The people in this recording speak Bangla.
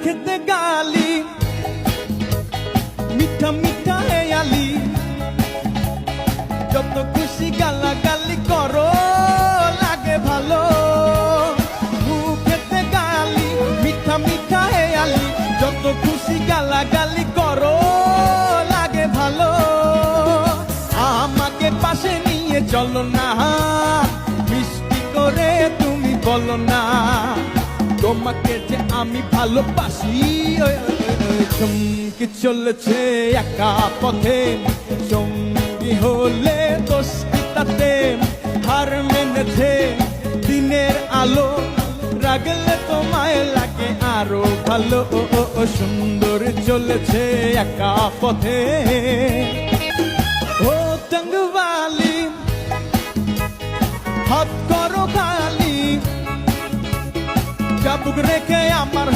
খেতে গালি মিঠা মিঠা হেয়ালি যত খুশি গালাগালি করো লাগে ভালো মুখেতে গালি মিঠা মিঠা হেয়ালি যত খুশি গালাগালি করো লাগে ভালো আমাকে পাশে নিয়ে চলো না মিষ্টি করে তুমি বলো না তোমাকে যে আমি ভালোবাসি চমকে চলেছে একা পথে সঙ্গী হলে দোষ কি তাতে হার মেনেছে দিনের আলো রাগলে তোমায় লাগে আরো ভালো সুন্দর চলেছে একা পথে ও টঙ্গওয়ালি হাত করো খালি চাবুক রেখে আমার হাত